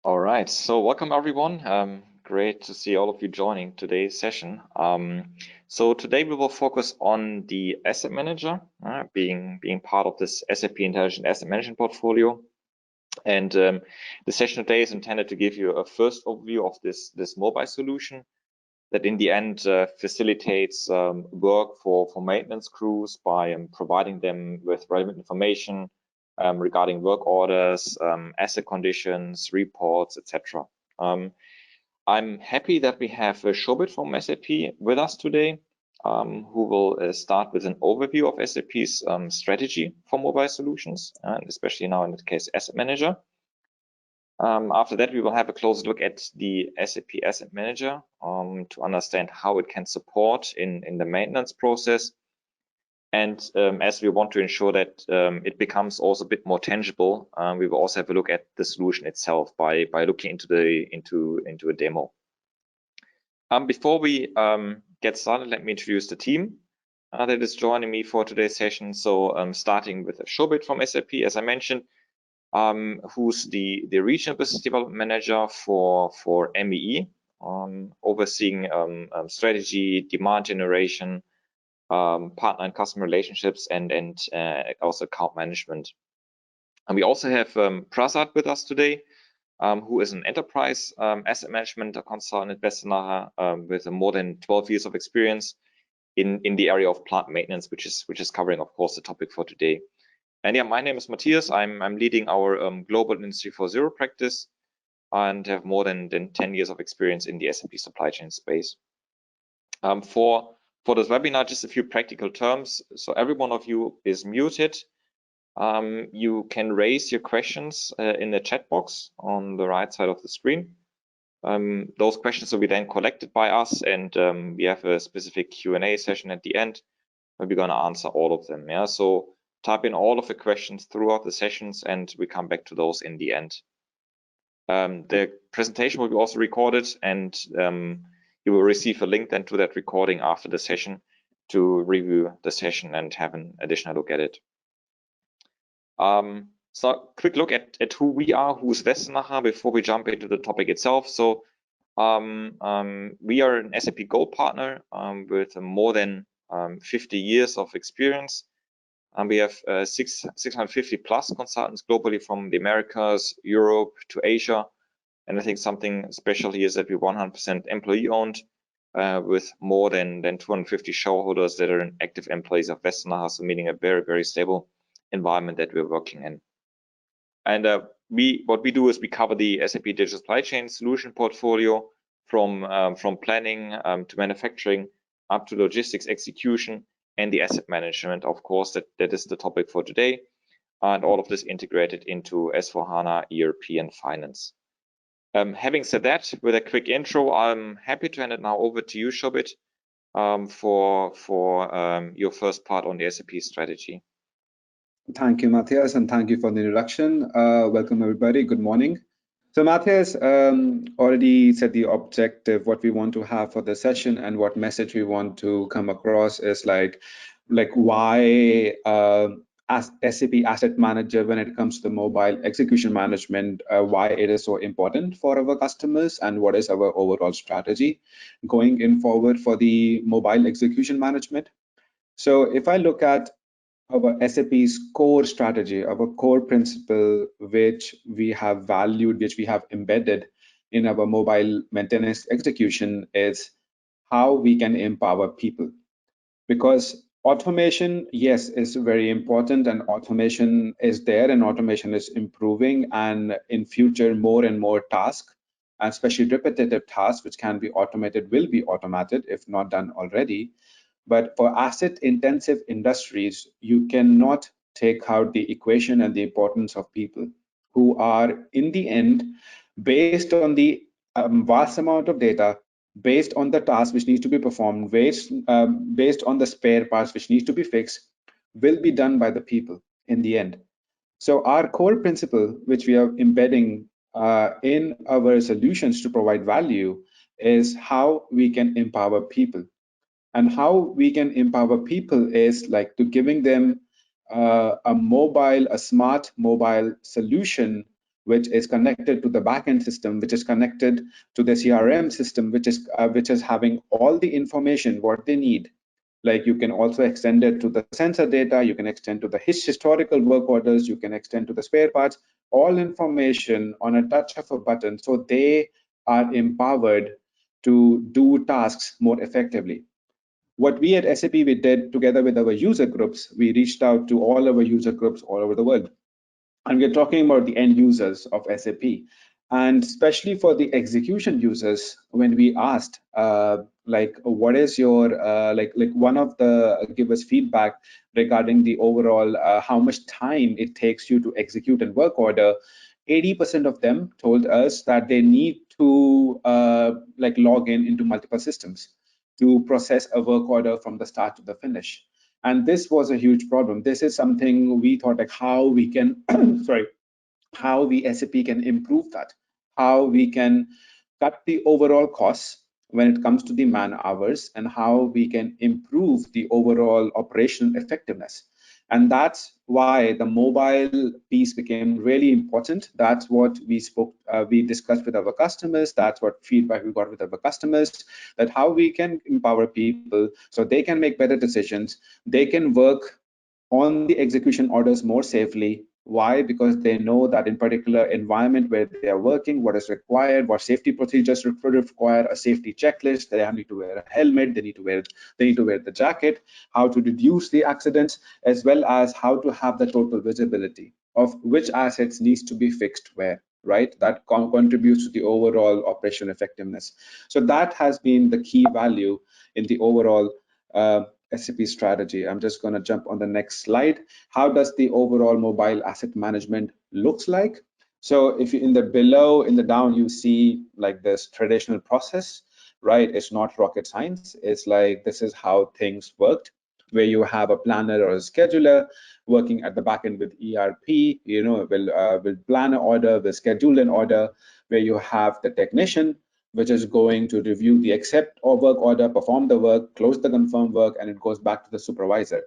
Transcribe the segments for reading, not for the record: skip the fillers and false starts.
All right, so welcome everyone. Great to see all of you joining today's session. So today we will focus on the asset manager, being part of this SAP Intelligent Asset Management portfolio. And the session today is intended to give you a first overview of this mobile solution that in the end facilitates work for maintenance crews by providing them with relevant information regarding work orders, asset conditions, reports, etc. I'm happy that we have Shobit from SAP with us today, who will start with an overview of SAP's strategy for mobile solutions, and especially now in the case Asset Manager. After that, we will have a closer look at the SAP Asset Manager to understand how it can support in the maintenance process. And as we want to ensure that it becomes also a bit more tangible, we will also have a look at the solution itself by looking into a demo. Before we get started, let me introduce the team that is joining me for today's session. So starting with Shobit from SAP, as I mentioned, who's the regional business development manager for MEE, overseeing strategy, demand generation, partner and customer relationships, and also account management. And we also have Prasad with us today, who is an enterprise asset management consultant at Westernacher with more than 12 years of experience in the area of plant maintenance, which is covering, of course, the topic for today. And yeah, my name is Matthias. I'm leading our global Industry 4.0 practice and have more than 10 years of experience in the SAP supply chain space. For this webinar, just a few practical terms. So every one of you is muted. You can raise your questions in the chat box on the right side of the screen. Those questions will be then collected by us, and we have a specific Q&A session at the end where we're going to answer all of them. Yeah, so type in all of the questions throughout the sessions, and we come back to those in the end. The presentation will be also recorded, and you will receive a link then to that recording after the session to review the session and have an additional look at it. So quick look at who we are, who's Westernacher, before we jump into the topic itself. So we are an SAP Gold partner with more than 50 years of experience. And we have 650 plus consultants globally from the Americas, Europe to Asia. And I think something special here is that we're 100% employee owned with more than 250 shareholders that are active employees of Westernacher, so meaning a very, very stable environment that we're working in. And what we do is we cover the SAP Digital Supply Chain solution portfolio from planning to manufacturing up to logistics execution and the asset management, of course, that is the topic for today. And all of this integrated into S4HANA, ERP, and finance. Having said that, with a quick intro, I'm happy to hand it now over to you, Shobit, for your first part on the SAP strategy. Thank you, Matthias, and thank you for the introduction. Welcome, everybody. Good morning. So Matthias already said the objective, what we want to have for the session and what message we want to come across is like why as SAP Asset Manager, when it comes to the mobile execution management, why it is so important for our customers and what is our overall strategy going in forward for the mobile execution management. So if I look at our SAP's core strategy, our core principle, which we have valued, which we have embedded in our mobile maintenance execution, is how we can empower people. Because automation, yes, is very important, and automation is there, and automation is improving, and in future, more and more tasks, especially repetitive tasks, which can be automated, will be automated if not done already. But for asset-intensive industries, you cannot take out the equation and the importance of people who are, in the end, based on the vast amount of data, based on the task which needs to be performed, based on the spare parts which needs to be fixed, will be done by the people in the end. So our core principle, which we are embedding in our solutions to provide value, is how we can empower people. And how we can empower people is like to giving them a smart mobile solution which is connected to the backend system, which is connected to the CRM system, which is having all the information what they need. Like you can also extend it to the sensor data, you can extend to the historical work orders, you can extend to the spare parts, all information on a touch of a button, so they are empowered to do tasks more effectively. What we at SAP we did together with our user groups, we reached out to all our user groups all over the world. And we're talking about the end users of SAP. And especially for the execution users, when we asked, like, what is your, like one of the give us feedback regarding the overall, how much time it takes you to execute a work order, 80% of them told us that they need to like log into multiple systems to process a work order from the start to the finish. And this was a huge problem. This is something we thought like how we can, sorry, how we SAP can improve that, how we can cut the overall costs when it comes to the man hours, and how we can improve the overall operational effectiveness. And that's why the mobile piece became really important. That's what we discussed with our customers. That's what feedback we got with our customers, that how we can empower people so they can make better decisions, they can work on the execution orders more safely. Why? Because they know that in particular environment where they are working, what is required, what safety procedures require, a safety checklist, they need to wear a helmet, they need to wear the jacket, how to reduce the accidents, as well as how to have the total visibility of which assets needs to be fixed where, right? That contributes to the overall operation effectiveness. So that has been the key value in the overall SAP strategy. I'm just going to jump on the next slide. How does the overall mobile asset management looks like? So if you in the down, you see like this traditional process, right? It's not rocket science. It's like this is how things worked, where you have a planner or a scheduler working at the back end with ERP, you know, will plan an order, will schedule an order, where you have the technician, which is going to review the accept or work order, perform the work, close the confirm work, and it goes back to the supervisor.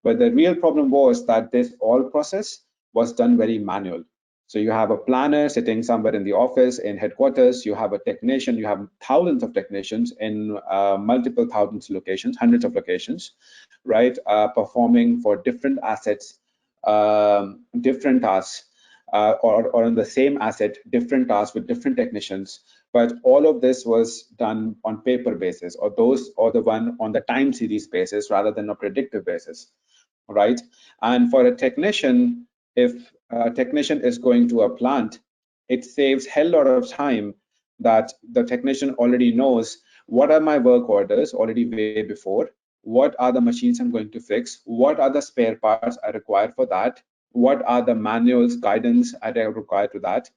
But the real problem was that this all process was done very manual. So you have a planner sitting somewhere in the office, in headquarters, you have a technician, you have thousands of technicians in multiple thousands locations, hundreds of locations, right? Performing for different assets, different tasks, or on the same asset, different tasks with different technicians. But all of this was done on paper basis, or the one on the time series basis rather than a predictive basis, right? And for a technician, if a technician is going to a plant, it saves hell lot of time that the technician already knows what are my work orders already way before, what are the machines I'm going to fix, what are the spare parts I require for that, what are the manuals, guidance I require to that,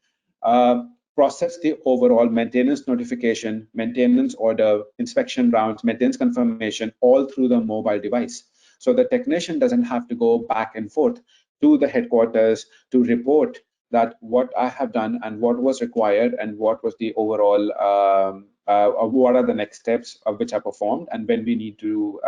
process the overall maintenance notification, maintenance order, inspection rounds, maintenance confirmation, all through the mobile device. So the technician doesn't have to go back and forth to the headquarters to report that what I have done and what was required and what was the overall, what are the next steps of which I performed, and when we need to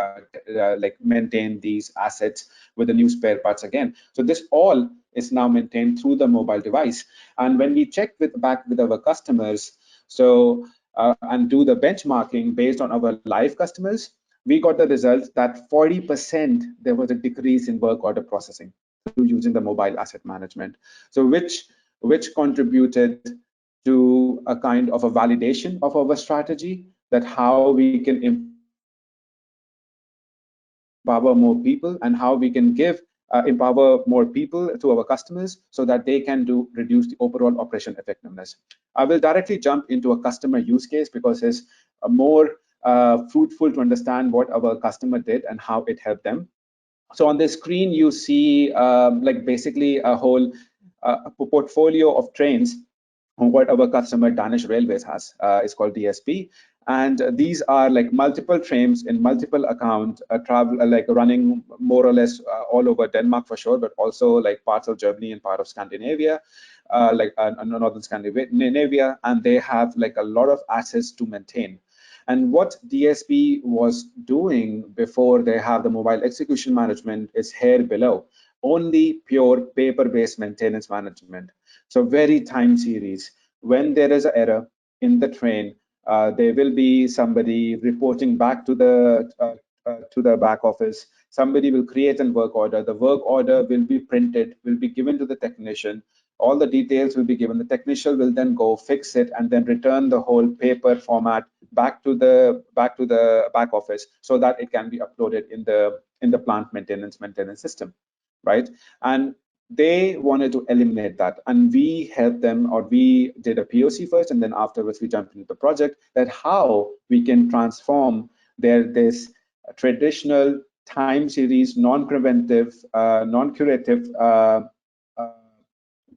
like maintain these assets with the new spare parts again. So this all is now maintained through the mobile device. And when we check back with our customers, so and do the benchmarking based on our live customers, we got the results that 40% there was a decrease in work order processing through using the mobile asset management. So which contributed to a kind of a validation of our strategy, that how we can empower more people and how we can empower more people to our customers so that they can reduce the overall operation effectiveness. I will directly jump into a customer use case because it's more fruitful to understand what our customer did and how it helped them. So on the screen, you see like basically a whole portfolio of trains on what our customer Danish Railways has. It's called DSB. And these are like multiple trains in multiple account travel, like running more or less all over Denmark for sure, but also like parts of Germany and part of Scandinavia, like northern Scandinavia, and they have like a lot of assets to maintain. And what DSB was doing before they have the mobile execution management is here below, only pure paper-based maintenance management. So very time series. When there is an error in the train, there will be somebody reporting back to the back office. Somebody will create a work order. The work order will be printed, will be given to the technician. All the details will be given. The technician will then go fix it and then return the whole paper format back to the back office so that it can be uploaded in the plant maintenance system, right? And they wanted to eliminate that, and we helped them, or we did a POC first, and then afterwards we jumped into the project that how we can transform this traditional time series, non-preventive, non-curative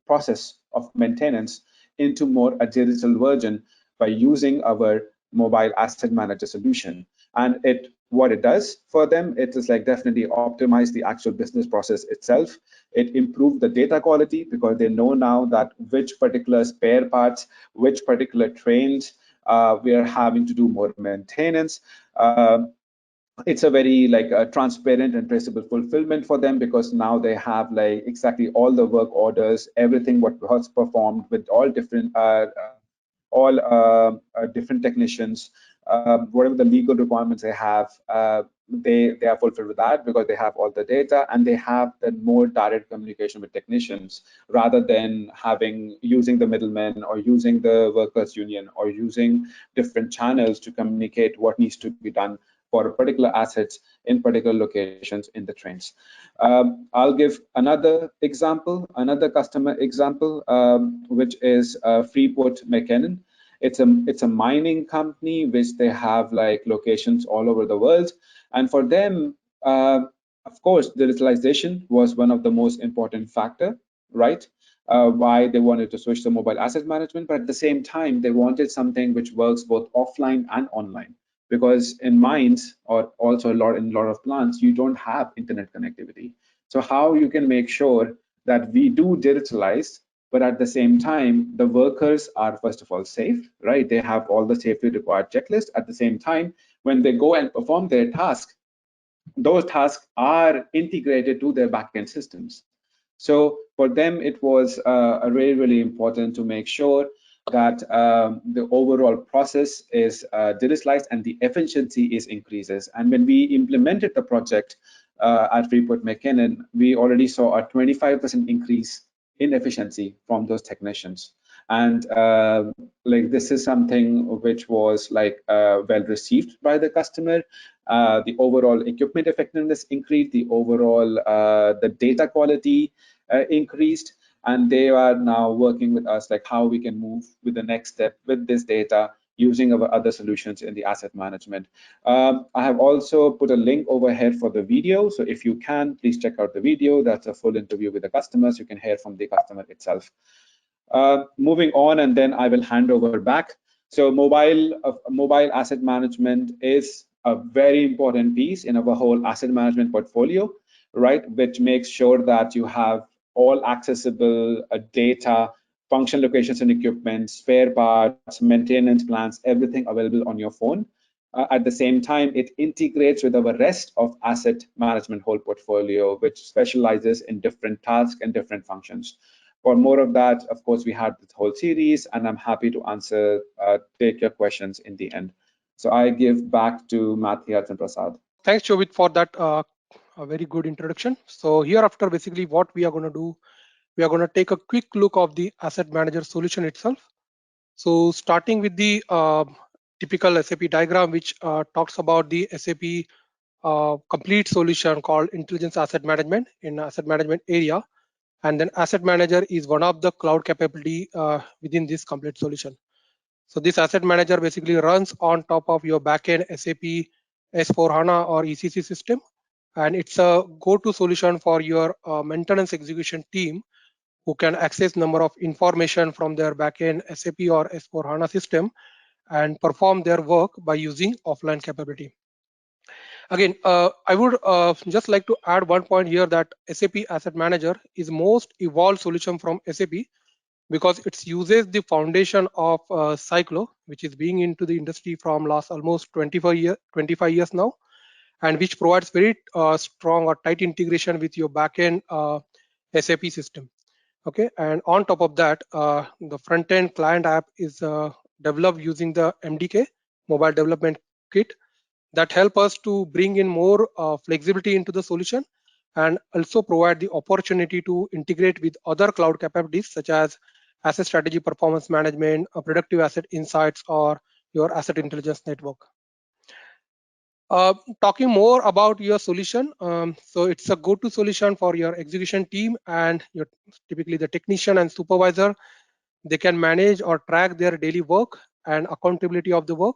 process of maintenance into more a digital version by using our mobile asset manager solution. And what it does for them, it is like definitely optimize the actual business process itself. It improved the data quality because they know now that which particular spare parts, which particular trains we are having to do more maintenance. It's a very like a transparent and traceable fulfillment for them, because now they have like exactly all the work orders, everything what was performed with all different different technicians, whatever the legal requirements they have, they are fulfilled with that because they have all the data, and they have the more direct communication with technicians rather than using the middlemen or using the workers union or using different channels to communicate what needs to be done for particular assets in particular locations in the trains. I'll give another example, another customer example, which is Freeport McKinnon. It's a mining company which they have like locations all over the world, and for them, of course, digitalization was one of the most important factor, right? Why they wanted to switch to mobile asset management, but at the same time, they wanted something which works both offline and online. Because in mines, or also in a lot of plants, you don't have internet connectivity. So how you can make sure that we do digitalize, but at the same time, the workers are first of all safe, right? They have all the safety required checklist. At the same time, when they go and perform their task, those tasks are integrated to their backend systems. So for them, it was really, really important to make sure that the overall process is digitalized and the efficiency is increases. And when we implemented the project at Freeport McKinnon, we already saw a 25% increase in efficiency from those technicians. And like this is something which was like well received by the customer. The overall equipment effectiveness increased, the overall the data quality increased, and they are now working with us like how we can move with the next step with this data using our other solutions in the asset management. I have also put a link over here for the video, so if you can, please check out the video. That's a full interview with the customers. You can hear from the customer itself. Moving on, and then I will hand over back. So mobile asset management is a very important piece in our whole asset management portfolio, right? Which makes sure that you have all accessible data, function locations and equipment, spare parts, maintenance plans, everything available on your phone. At the same time, it integrates with our rest of asset management whole portfolio, which specializes in different tasks and different functions. For more of that, of course, we had this whole series, and I'm happy to answer, take your questions in the end. So I give back to Matthias and Prasad. Thanks, Shobit, for that a very good introduction. So hereafter, basically what we are going to do, we are going to take a quick look of the asset manager solution itself. So starting with the typical SAP diagram, which talks about the SAP complete solution called Intelligence Asset Management in asset management area. And then asset manager is one of the cloud capability within this complete solution. So this asset manager basically runs on top of your backend SAP S4HANA or ECC system. And it's a go-to solution for your maintenance execution team who can access number of information from their backend SAP or S4HANA system and perform their work by using offline capability. Again, I would just like to add one point here that SAP Asset Manager is most evolved solution from SAP because it uses the foundation of Cyclo, which is being into the industry from last almost 25 years now, and which provides very strong or tight integration with your backend SAP system. Okay, and on top of that, the front-end client app is developed using the MDK, Mobile Development Kit, that help us to bring in more flexibility into the solution and also provide the opportunity to integrate with other cloud capabilities such as asset strategy, performance management, productive asset insights, or your asset intelligence network. Talking more about your solution, so it's a go-to solution for your execution team and your typically the technician and supervisor. They can manage or track their daily work and accountability of the work.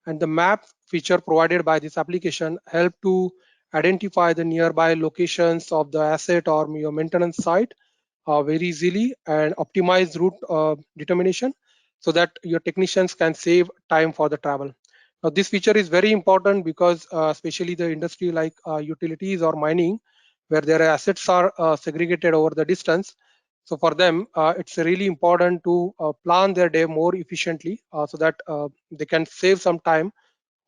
And the map feature provided by this application help to identify the nearby locations of the asset or your maintenance site very easily and optimize route determination so that your technicians can save time for the travel. Now, this feature is very important because especially the industry like utilities or mining, where their assets are segregated over the distance. So for them, it's really important to plan their day more efficiently so that they can save some time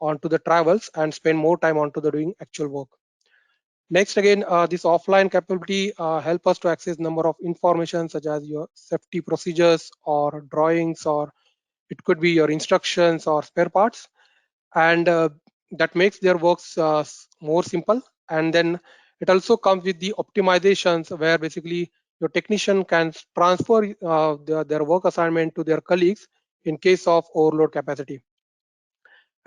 onto the travels and spend more time onto the doing actual work. Next, again, this offline capability help us to access number of information such as your safety procedures or drawings, or it could be your instructions or spare parts, and that makes their works more simple. And then it also comes with the optimizations where basically your technician can transfer their work assignment to their colleagues in case of overload capacity.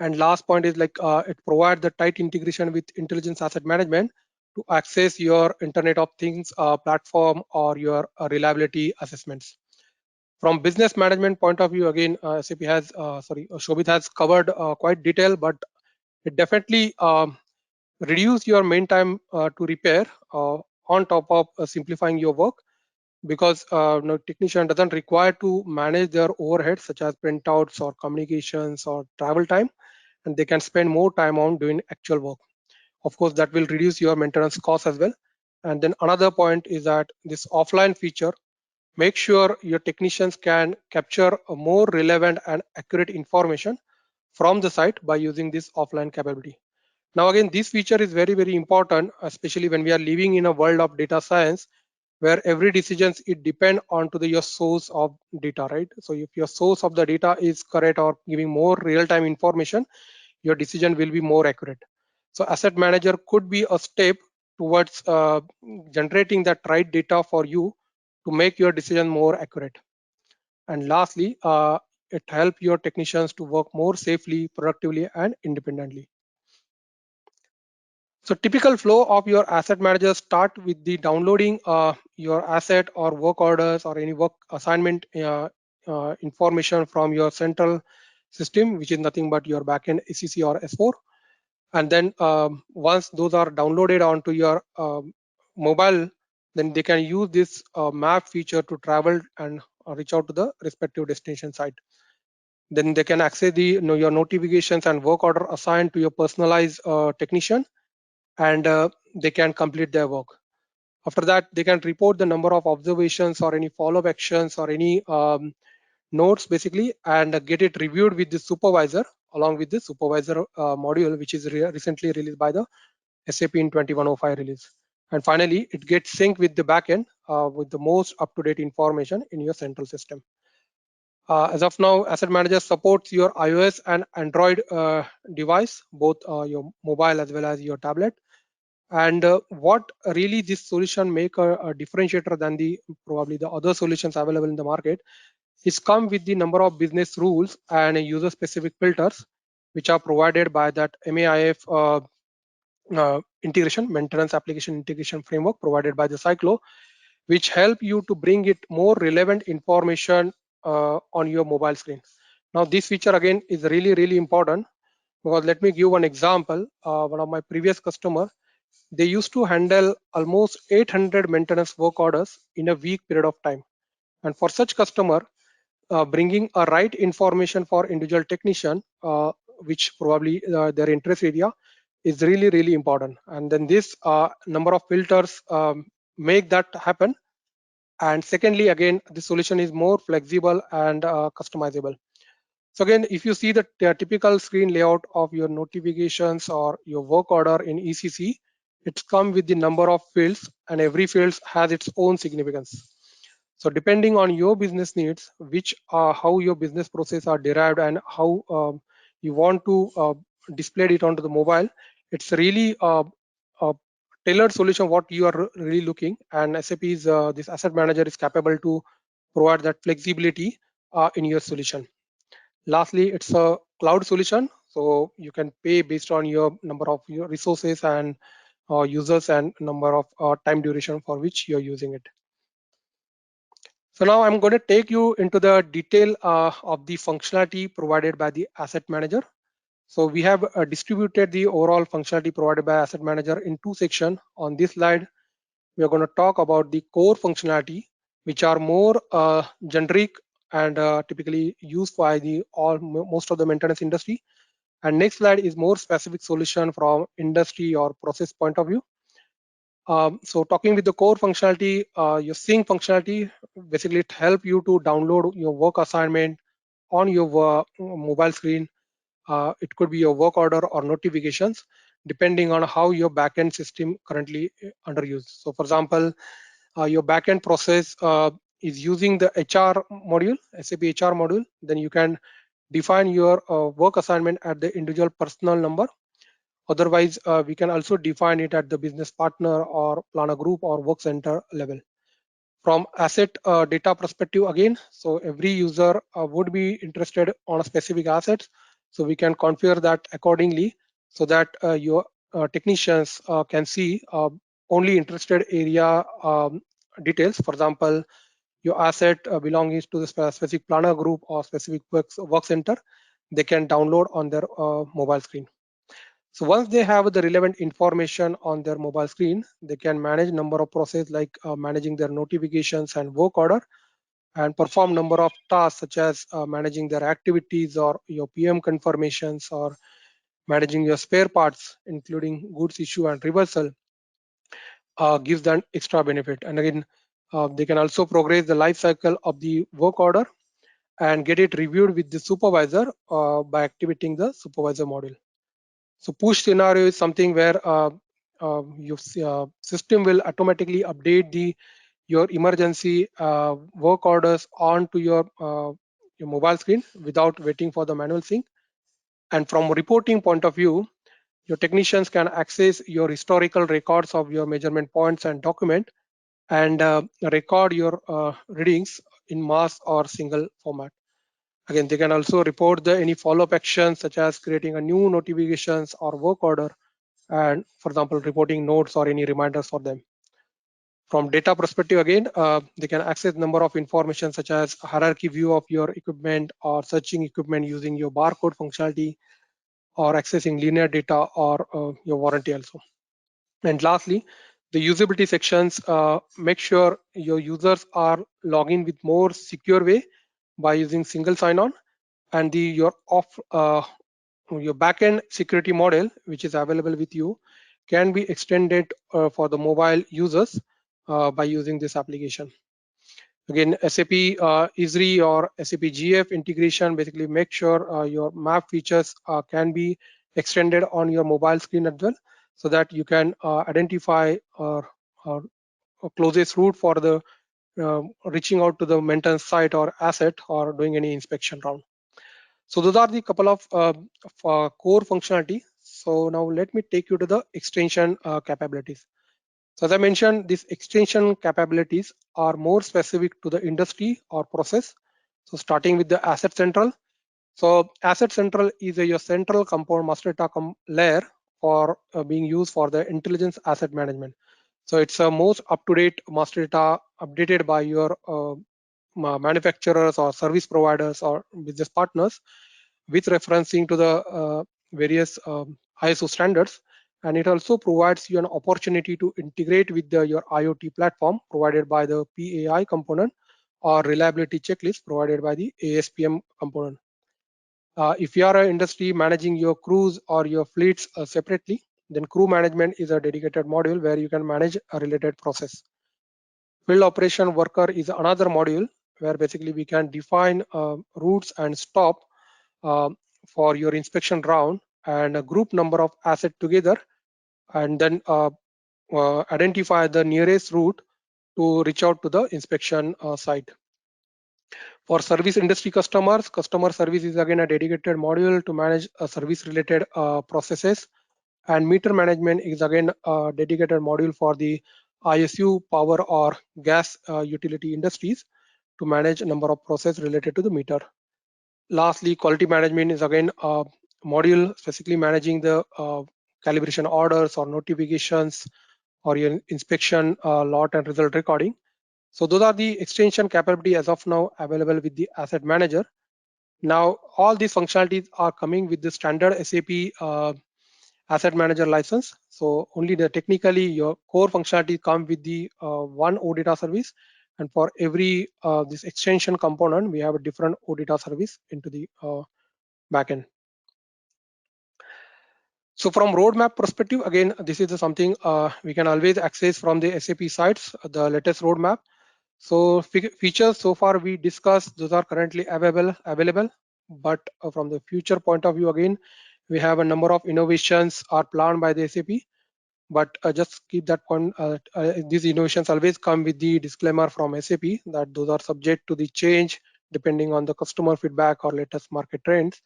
And last point is like it provides the tight integration with intelligence asset management to access your Internet of Things platform or your reliability assessments. From business management point of view, again, SAP has, Shobhit has covered quite detail, but it definitely reduce your main time to repair on top of simplifying your work, because no technician doesn't require to manage their overheads such as printouts or communications or travel time, and they can spend more time on doing actual work. Of course, that will reduce your maintenance costs as well. And then another point is that this offline feature make sure your technicians can capture a more relevant and accurate information from the site by using this offline capability. Now again, this feature is very, very important, especially when we are living in a world of data science where every decisions it depend on to your source of data, right? So if your source of the data is correct or giving more real-time information, your decision will be more accurate. So asset manager could be a step towards generating that right data for you to make your decision more accurate. And lastly, it helps your technicians to work more safely, productively, and independently. So typical flow of your asset manager start with the downloading your asset or work orders or any work assignment information from your central system, which is nothing but your backend ECC or S4. And then once those are downloaded onto your mobile, then they can use this map feature to travel and reach out to the respective destination site. Then they can access the your notifications and work order assigned to your personalized technician, and they can complete their work. After that, they can report the number of observations or any follow-up actions or any notes basically, and get it reviewed with the supervisor along with the supervisor module, which is recently released by the SAP in 2105 release. And finally, it gets synced with the backend with the most up-to-date information in your central system. As of now, Asset Manager supports your iOS and Android device, both your mobile as well as your tablet. And what really this solution make a differentiator than the probably the other solutions available in the market is come with the number of business rules and user specific filters, which are provided by that MAIF integration, maintenance application integration framework provided by the Cyclo, which help you to bring it more relevant information on your mobile screen. Now this feature again is really, really important, because let me give one example. One of my previous customer, they used to handle almost 800 maintenance work orders in a week period of time. And for such customer, bringing a right information for individual technician, which probably their interest area, is really, really important. And then this number of filters make that happen. And secondly, again, the solution is more flexible and customizable. So again, if you see the typical screen layout of your notifications or your work order in ECC, it's come with the number of fields, and every field has its own significance. So depending on your business needs, how your business process are derived and how you want to display it onto the mobile, it's really a tailored solution what you are really looking. And SAP's this asset manager is capable to provide that flexibility in your solution. Lastly, it's a cloud solution, so you can pay based on your number of your resources and users and number of time duration for which you're using it. So now I'm going to take you into the detail of the functionality provided by the asset manager. So we have distributed the overall functionality provided by asset manager in two sections. On this slide, we are going to talk about the core functionality, which are more generic and typically used by most of the maintenance industry. And next slide is more specific solution from industry or process point of view. So talking with the core functionality, your sync functionality, basically it help you to download your work assignment on your mobile screen. It could be your work order or notifications, depending on how your backend system currently under use. So for example, your backend process is using the HR module, SAP HR module, then you can define your work assignment at the individual personal number. Otherwise, we can also define it at the business partner or planner group or work center level. From asset data perspective again, so every user would be interested on a specific assets. So we can configure that accordingly so that your technicians can see only interested area details. For example, your asset belonging to the specific planner group or specific work center, they can download on their mobile screen. So once they have the relevant information on their mobile screen, they can manage number of processes like managing their notifications and work order, and perform number of tasks such as managing their activities or your PM confirmations or managing your spare parts, including goods issue and reversal, gives them extra benefit. And again, they can also progress the life cycle of the work order and get it reviewed with the supervisor by activating the supervisor module. So push scenario is something where your system will automatically update your emergency work orders onto your mobile screen without waiting for the manual sync. And from a reporting point of view, your technicians can access your historical records of your measurement points and document and record your readings in mass or single format. Again, they can also report any follow-up actions such as creating a new notifications or work order, and for example, reporting notes or any reminders for them. From data perspective, again, they can access number of information such as hierarchy view of your equipment or searching equipment using your barcode functionality or accessing linear data or your warranty also. And lastly, the usability sections make sure your users are logging with more secure way by using single sign-on, and your backend security model, which is available with you, can be extended for the mobile users by using this application. Again, SAP ISRI or SAP GF integration basically make sure your map features can be extended on your mobile screen as well, so that you can identify or closest route for the reaching out to the maintenance site or asset or doing any inspection round. So those are the couple of core functionality. So now let me take you to the extension capabilities. So as I mentioned, these extension capabilities are more specific to the industry or process. So starting with the Asset Central. So Asset Central is your central component master data layer for being used for the intelligence asset management. So it's a most up-to-date master data updated by your manufacturers or service providers or business partners with referencing to the various ISO standards. And it also provides you an opportunity to integrate with your IoT platform provided by the PAI component or reliability checklist provided by the ASPM component. If you are an industry managing your crews or your fleets separately, then crew management is a dedicated module where you can manage a related process. Field operation worker is another module where basically we can define routes and stop for your inspection round and a group number of assets together, and then identify the nearest route to reach out to the inspection site. For service industry customers, customer service is again a dedicated module to manage service related processes, and meter management is again a dedicated module for the ISU, power or gas utility industries to manage a number of processes related to the meter. Lastly, quality management is again a module specifically managing the calibration orders or notifications or your inspection lot and result recording. So those are the extension capability as of now available with the asset manager. Now all these functionalities are coming with the standard SAP asset manager license. So only the technically your core functionality come with the one OData service, and for every this extension component we have a different OData service into the backend. So from roadmap perspective, again, this is something we can always access from the SAP sites, the latest roadmap. So features so far we discussed, those are currently available, but from the future point of view, again, we have a number of innovations are planned by the SAP, but just keep that point, these innovations always come with the disclaimer from SAP that those are subject to the change depending on the customer feedback or latest market trends.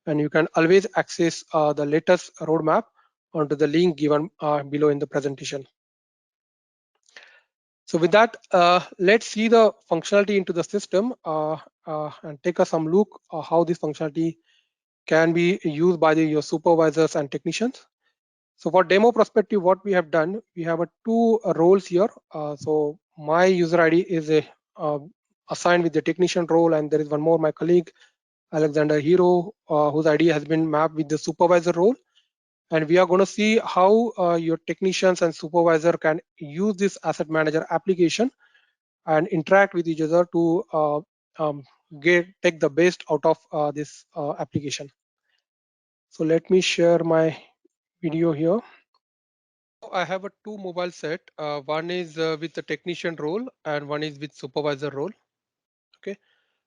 And you can always access the latest roadmap onto the link given below in the presentation. So with that, let's see the functionality into the system and take some look how this functionality can be used by your supervisors and technicians. So for demo perspective, what we have done, we have two roles here. So my user ID is assigned with the technician role, and there is one more, my colleague, Alexander Hero, whose ID has been mapped with the supervisor role. And we are going to see how your technicians and supervisor can use this asset manager application and interact with each other to take the best out of this application. So let me share my video here. I have a two mobile set. One is with the technician role and one is with supervisor role. Okay,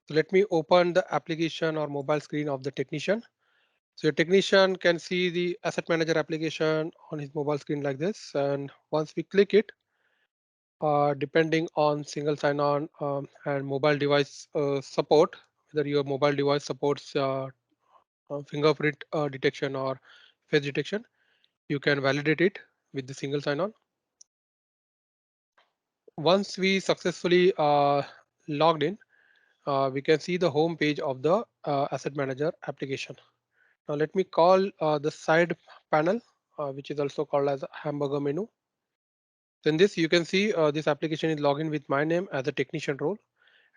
so let me open the application or mobile screen of the technician. So your technician can see the asset manager application on his mobile screen like this. And once we click it, depending on single sign-on and mobile device support, whether your mobile device supports fingerprint detection or face detection, you can validate it with the single sign-on. Once we successfully logged in, we can see the home page of the asset manager application. Now let me call the side panel, which is also called as a hamburger menu. So in this, you can see this application is logged in with my name as a technician role.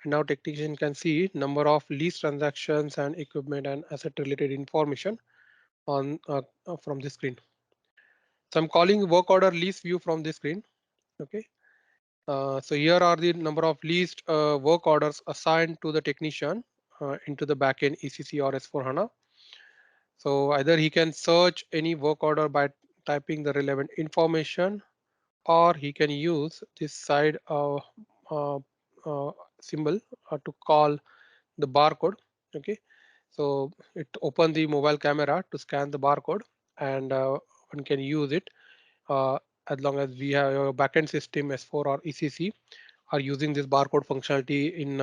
And now technician can see number of lease transactions and equipment and asset related information on from this screen. So I'm calling work order lease view from this screen. Okay. So here are the number of leased work orders assigned to the technician into the backend ECC or S4HANA. So either he can search any work order by typing the relevant information, or he can use this side symbol to call the barcode. Okay, so it open the mobile camera to scan the barcode, and one can use it as long as we have a backend system S4 or ECC are using this barcode functionality in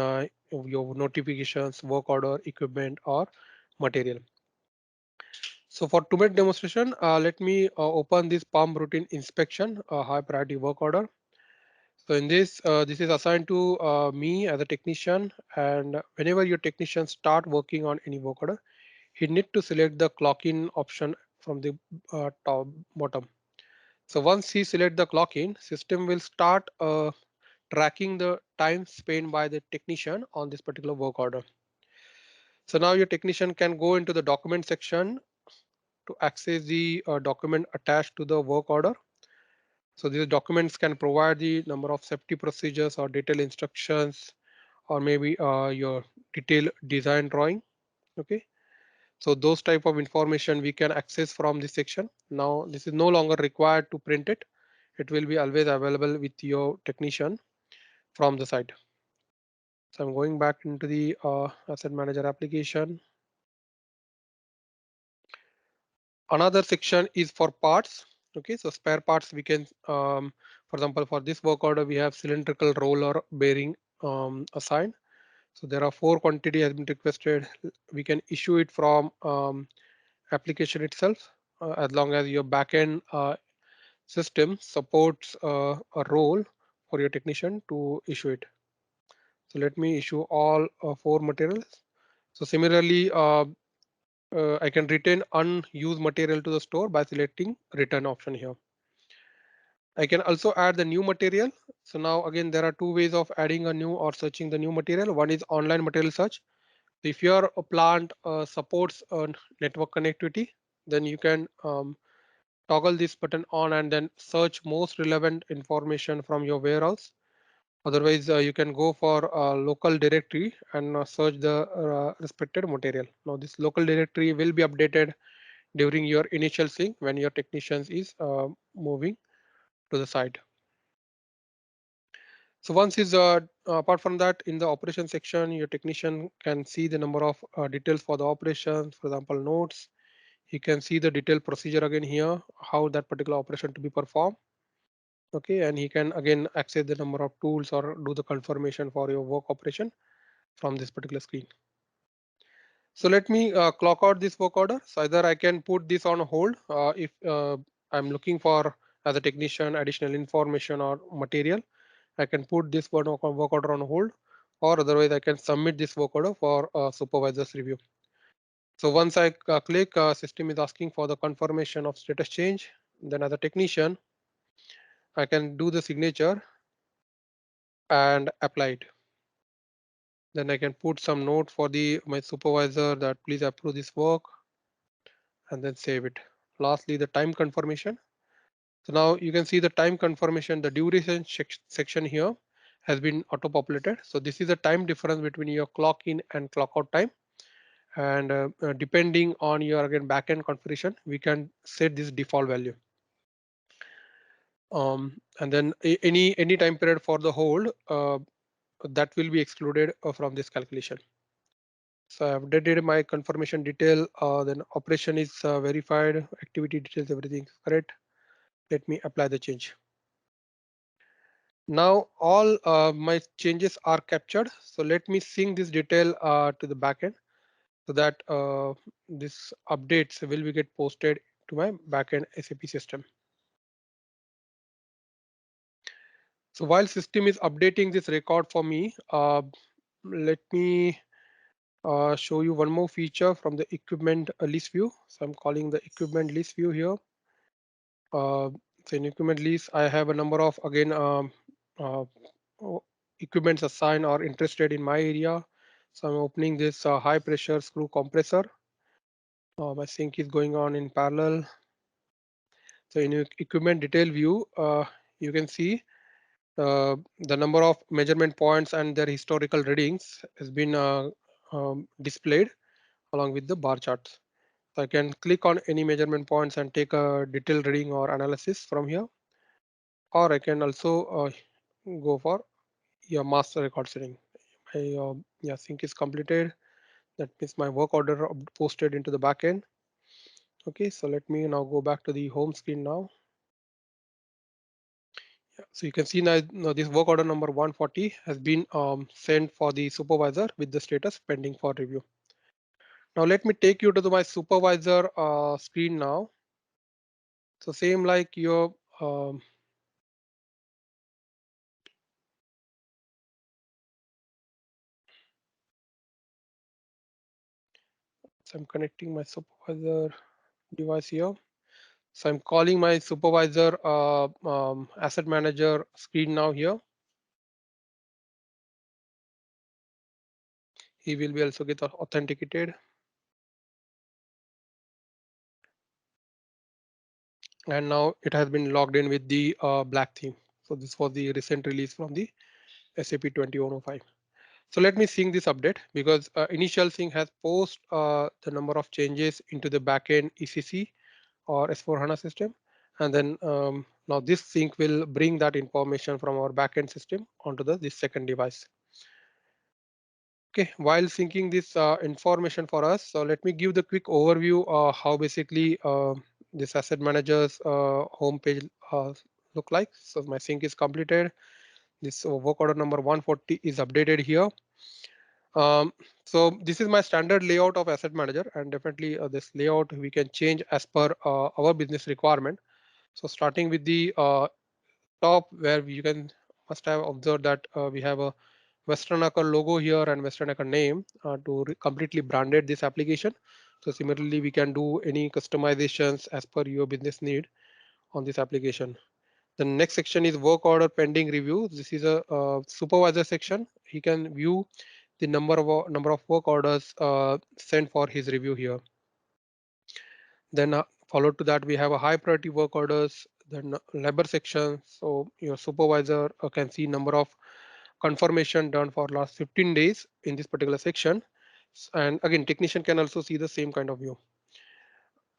your notifications, work order, equipment, or material. So for 2-minute demonstration, let me open this PALM routine inspection high priority work order. So in this, this is assigned to me as a technician, and whenever your technician start working on any work order, he need to select the clock in option from the top bottom. So once he select the clock in, system will start tracking the time spent by the technician on this particular work order. So now your technician can go into the document section to access the document attached to the work order. So these documents can provide the number of safety procedures or detailed instructions, or maybe your detailed design drawing. Okay, so those type of information we can access from this section. Now this is no longer required to print it. It will be always available with your technician from the site. So I'm going back into the asset manager application. Another section is for parts. Okay, so spare parts we can for for example, for this work order, we have cylindrical roller bearing assigned. So there are 4 quantity has been requested. We can issue it from application itself, as long as your backend system supports a role for your technician to issue it. So let me issue all 4 materials. So similarly, I can retain unused material to the store by selecting return option here. I can also add the new material. So now again, there are 2 ways of adding a new or searching the new material. One is online material search. If your plant supports network connectivity, then you can toggle this button on and then search most relevant information from your warehouse. Otherwise, you can go for a local directory and search the respected material. Now, this local directory will be updated during your initial sync when your technicians is moving to the site. So once is apart from that, in the operation section, your technician can see the number of details for the operations, for example, notes. You can see the detailed procedure again here, how that particular operation to be performed. Okay, and he can again access the number of tools or do the confirmation for your work operation from this particular screen. So let me clock out this work order. So either I can put this on hold if I'm looking for, as a technician, additional information or material. I can put this work order on hold, or otherwise I can submit this work order for supervisor's review. So once I click, system is asking for the confirmation of status change. Then as a technician, I can do the signature and apply it. Then I can put some note for my supervisor that please approve this work and then save it. Lastly, the time confirmation. So now you can see the time confirmation, the duration section here has been auto populated. So this is the time difference between your clock in and clock out time. And depending on your again backend configuration, we can set this default value. And then any time period for the hold that will be excluded from this calculation. So I've updated my confirmation detail. Then operation is verified, activity details, everything is correct. Let me apply the change. Now all my changes are captured. So let me sync this detail to the backend so that this updates will be get posted to my backend SAP system. So while system is updating this record for me, let me show you one more feature from the equipment list view. So I'm calling the equipment list view here. So in equipment list, I have a number of again equipments assigned or interested in my area. So I'm opening this high pressure screw compressor. My sync is going on in parallel. So in equipment detail view, you can see the number of measurement points and their historical readings has been displayed along with the bar charts. So I can click on any measurement points and take a detailed reading or analysis from here. Or I can also go for your master record setting. My sync is completed. That means my work order posted into the backend. Okay, so let me now go back to the home screen now. Yeah, so you can see now this work order number 140 has been sent for the supervisor with the status pending for review. Now let me take you to my supervisor screen now. So same like your so I'm connecting my supervisor device here. So I'm calling my supervisor asset manager screen now here. He will be also get authenticated. And now it has been logged in with the black theme. So this was the recent release from the SAP 2105. So let me sync this update because initial sync has post the number of changes into the backend ECC or S4HANA system. And then now this sync will bring that information from our backend system onto this second device. Okay, while syncing this information for us, so let me give the quick overview how basically this asset manager's homepage look like. So my sync is completed. This work order number 140 is updated here. So this is my standard layout of asset manager, and definitely this layout we can change as per our business requirement. So starting with the top, where you can must have observed that we have a Westernacker logo here and Westernacker name to completely branded this application. So similarly, we can do any customizations as per your business need on this application. The next section is work order pending review. This is a supervisor section. He can view the number of work orders sent for his review here. Then followed to that, we have a high priority work orders, then labor section. So your supervisor can see number of confirmation done for last 15 days in this particular section. And again, technician can also see the same kind of view.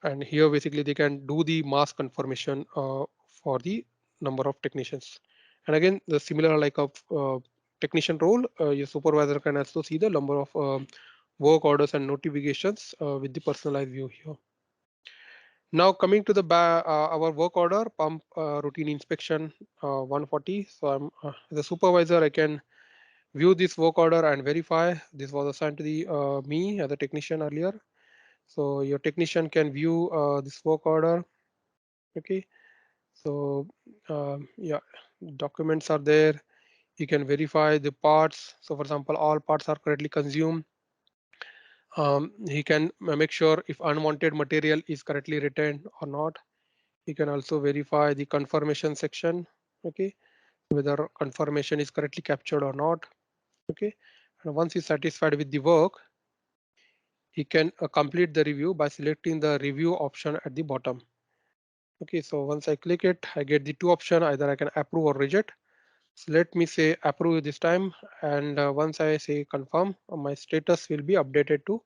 And here basically they can do the mass confirmation for the number of technicians. And again, the similar like of technician role, your supervisor can also see the number of work orders and notifications with the personalized view here. Now coming to the our work order pump routine inspection 140. So I'm the supervisor. I can view this work order and verify. This was assigned to the me as a technician earlier. So your technician can view this work order. Okay. So yeah, documents are there. You can verify the parts. So for example, all parts are correctly consumed. He can make sure if unwanted material is correctly returned or not. You can also verify the confirmation section, okay, whether confirmation is correctly captured or not, okay. And once he's satisfied with the work, he can complete the review by selecting the review option at the bottom. Okay, so once I click it, I get the two options, either I can approve or reject. So let me say approve this time, and once I say confirm, my status will be updated to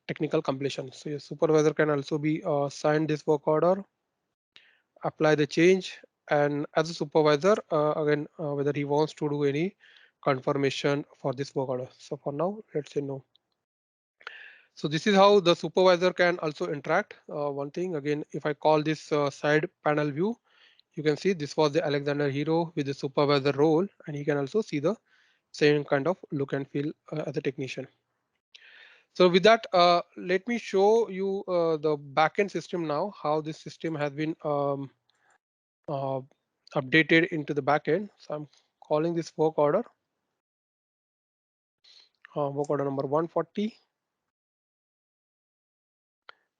technical completion. So your supervisor can also be signed this work order, apply the change, and as a supervisor, again, whether he wants to do any confirmation for this work order. So for now, let's say no. So this is how the supervisor can also interact. One thing again, if I call this side panel view, you can see this was the Alexander Hero with the supervisor role, and you can also see the same kind of look and feel as a technician. So with that, let me show you the backend system now, how this system has been updated into the backend. So I'm calling this work order number 140.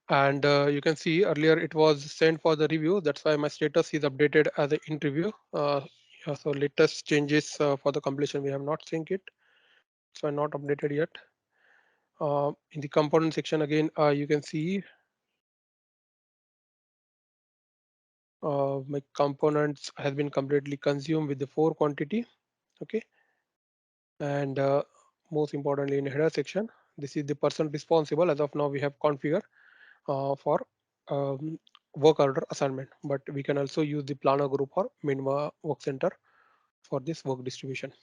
And you can see earlier it was sent for the review. That's why my status is updated as an in review. Yeah, so latest changes for the completion, we have not synced it. So not updated yet. In the component section, again, you can see my components has been completely consumed with the 4 quantity. Okay. And most importantly, in header section, this is the person responsible. As of now, we have configured for work order assignment, but we can also use the planner group or Minva work center for this work distribution.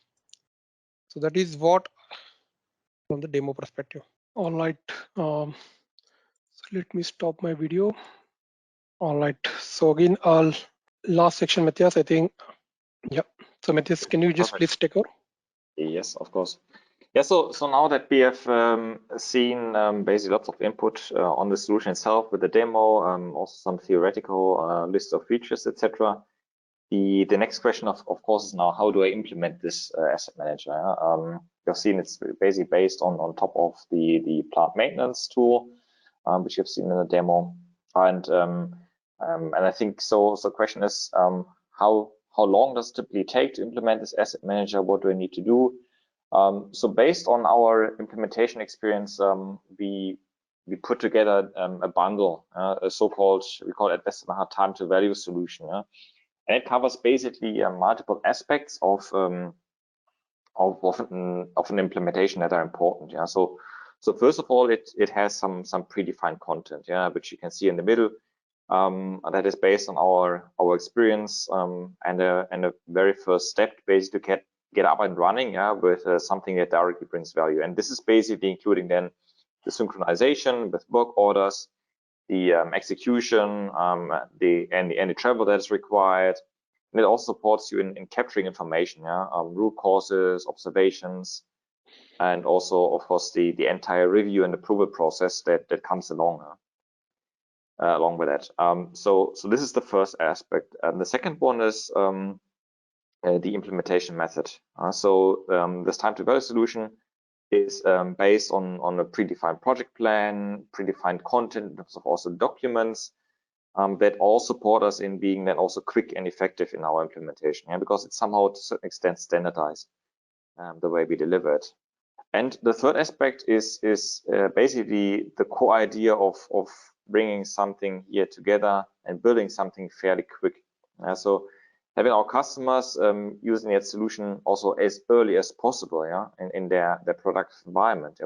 So that is what from the demo perspective. All right. So let me stop my video. All right. So again, last section, Matthias, I think. Yeah. So Matthias, can you just please take over? Yes, of course. Yeah, so now that we have seen basically lots of input on the solution itself with the demo, also some theoretical list of features, etc. The next question, of course, is now how do I implement this asset manager? You've seen it's basically based on top of the plant maintenance tool, which you've seen in the demo, and I think so. The question is how long does it typically take to implement this asset manager? What do I need to do? So based on our implementation experience, we put together a bundle, a so-called, we call it Westernacher time to value solution. And it covers basically multiple aspects of an implementation that are important. Yeah. So first of all, it has some predefined content, yeah, which you can see in the middle. That is based on our experience and a very first step, basically to get up and running, yeah, with something that directly brings value. And this is basically including then the synchronization with work orders, execution, any travel that is required. And it also supports you in capturing information, root causes, observations, and also, of course, the entire review and approval process that comes along with that. So this is the first aspect. And the second one is the implementation method. This time to value solution is based on a predefined project plan, predefined content, in terms of also documents that all support us in being then also quick and effective in our implementation, because it's somehow to a certain extent standardized the way we deliver it. And the third aspect is basically the core idea of bringing something here together and building something fairly quick. So having our customers using that solution also as early as possible, in their product environment.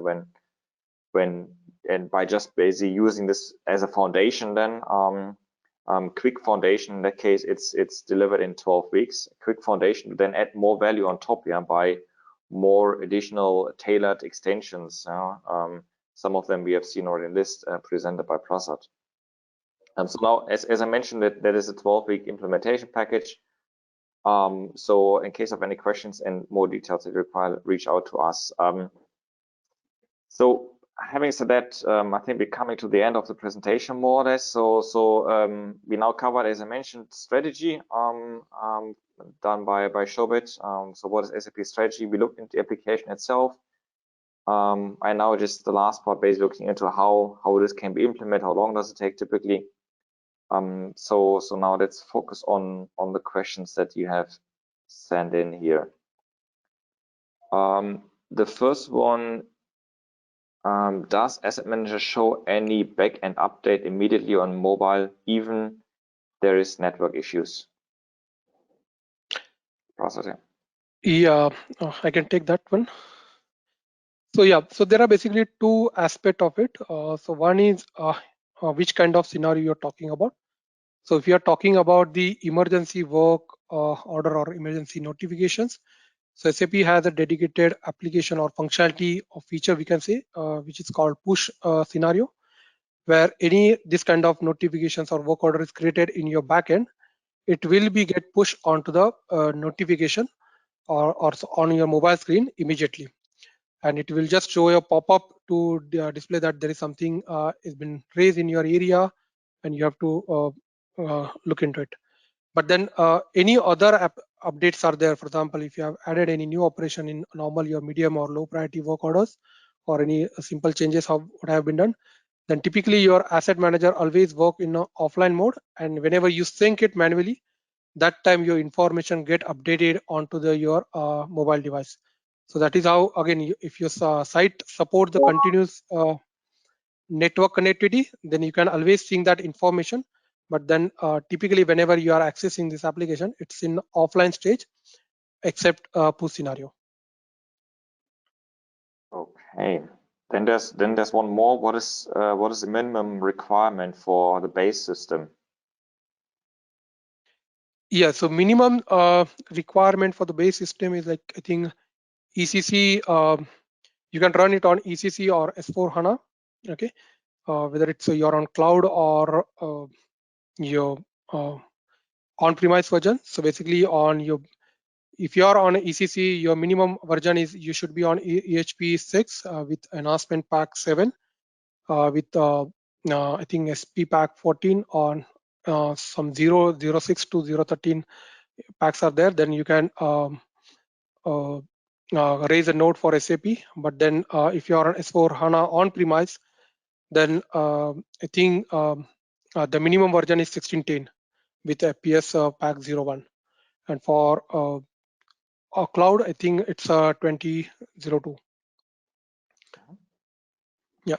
And by just basically using this as a foundation, then quick foundation, in that case, it's delivered in 12 weeks. Quick foundation, then add more value on top, by more additional tailored extensions. Some of them we have seen already in list presented by Prasad. So now, as I mentioned, that is a 12-week implementation package. So in case of any questions and more details that you require, reach out to us. So having said that, I think we're coming to the end of the presentation more or less. So we now covered, as I mentioned, strategy done by Shobit. So what is SAP strategy? We looked into the application itself. I now just the last part, basically looking into how this can be implemented, how long does it take typically. So now let's focus on the questions that you have sent in here. The first one, does Asset Manager show any backend update immediately on mobile, even there is network issues? Processing. Yeah, I can take that one. So yeah, so there are basically two aspects of it. So one is which kind of scenario you're talking about. So if you are talking about the emergency work order or emergency notifications, so SAP has a dedicated application or functionality or feature, we can say, which is called push scenario, where any this kind of notifications or work order is created in your backend, it will be get pushed onto the notification or on your mobile screen immediately, and it will just show a pop-up to display that there is something has been raised in your area, and you have to look into it. But then any other updates are there. For example, if you have added any new operation in normal, your medium or low priority work orders, or any simple changes of what have been done, then typically your asset manager always work in an offline mode, and whenever you sync it manually, that time your information get updated onto your mobile device. So that is how, again, if your site support the continuous network connectivity, then you can always see that information. But then typically whenever you are accessing this application, it's in offline stage, except push scenario. Okay. Then there's one more. What is the minimum requirement for the base system? Yeah, so minimum requirement for the base system is like, I think ECC, you can run it on ECC or S4HANA, okay, whether it's you're on cloud or your on-premise version. So basically on your, if you are on ECC, your minimum version is you should be on EHP 6 with enhancement pack 7 with I think SP pack 14 on some 006 to 013 packs are there. Then you can raise a node for SAP. But then if you are on S4 HANA on-premise, then I think the minimum version is 1610 with FPS pack 01. And for cloud, I think it's 2002. Yeah.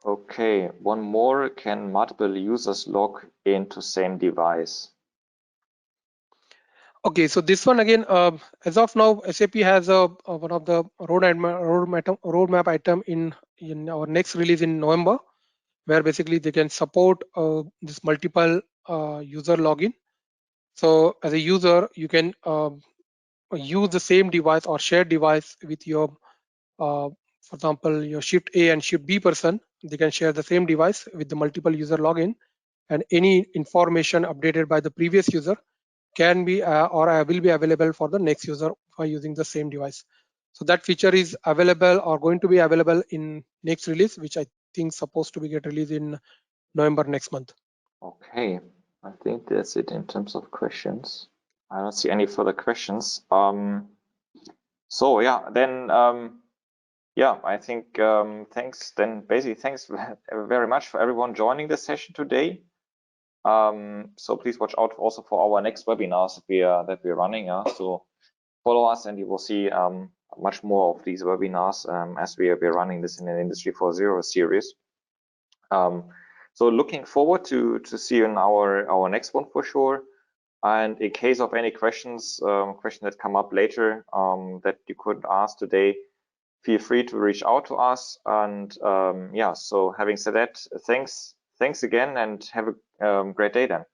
Okay, one more. Can multiple users log into same device? Okay, so this one again, as of now, SAP has one of the roadmap item in our next release in November, where basically they can support this multiple user login. So as a user, you can use the same device or shared device with your, for example, your shift A and shift B person. they can share the same device with the multiple user login, and any information updated by the previous user can be or will be available for the next user by using the same device. So that feature is available or going to be available in next release, which I think supposed to be get released in November next month. Okay, I think that's it in terms of questions. I don't see any further questions. So yeah, then yeah, I think thanks. Then basically, thanks very much for everyone joining the session today. So please watch out also for our next webinars that we're running. So follow us, and you will see much more of these webinars as we're running this in an Industry 4.0 series. So looking forward to see you in our next one for sure. And in case of any questions that come up later that you couldn't ask today, feel free to reach out to us. And yeah, so having said that, thanks again, and have a great day then.